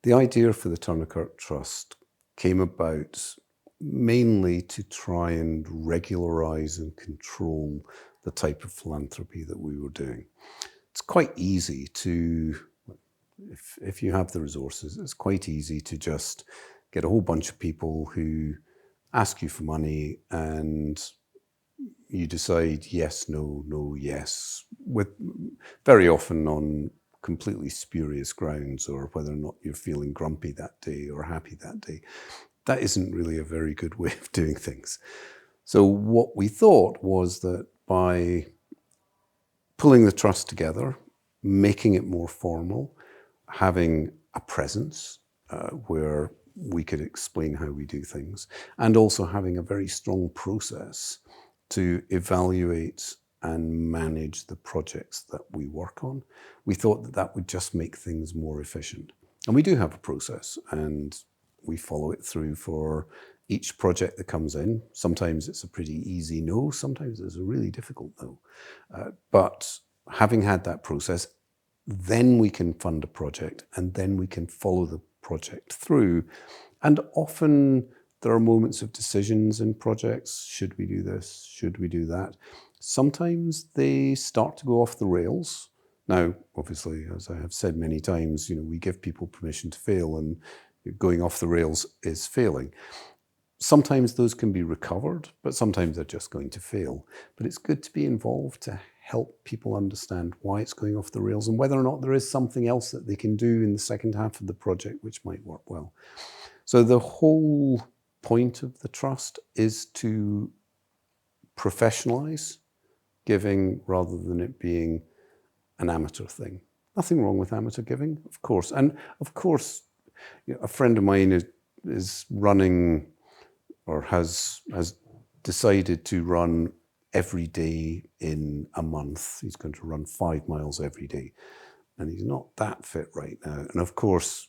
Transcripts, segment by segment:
The idea for the Turner Kirk Trust came about mainly to try and regularise and control the type of philanthropy that we were doing. It's quite easy to, if you have the resources, it's quite easy to just get a whole bunch of people who ask you for money and you decide yes, no, no, yes, with very often on completely spurious grounds, or whether or not you're feeling grumpy that day or happy that day. That isn't really a very good way of doing things. So what we thought was that by pulling the trust together, making it more formal, having a presence where we could explain how we do things, and also having a very strong process to evaluate and manage the projects that we work on. We thought that that would just make things more efficient. And we do have a process, and we follow it through for each project that comes in. Sometimes it's a pretty easy no, sometimes it's a really difficult no. But having had that process, then we can fund a project, and then we can follow the project through. And often there are moments of decisions in projects. Should we do this? Should we do that? Sometimes they start to go off the rails. Now, obviously, as I have said many times, we give people permission to fail, and going off the rails is failing. Sometimes those can be recovered, but sometimes they're just going to fail. But it's good to be involved to help people understand why it's going off the rails and whether or not there is something else that they can do in the second half of the project which might work well. So the whole point of the trust is to professionalize giving rather than it being an amateur thing. Nothing wrong with amateur giving, of course. And of course, a friend of mine is running, or has decided to run every day in a month. He's going to run 5 miles every day. And he's not that fit right now. And of course,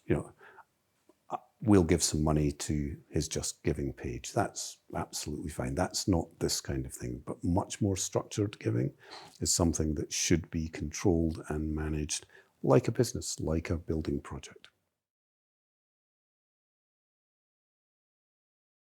we'll give some money to his Just Giving page. That's absolutely fine. That's not this kind of thing. But much more structured giving is something that should be controlled and managed like a business, like a building project.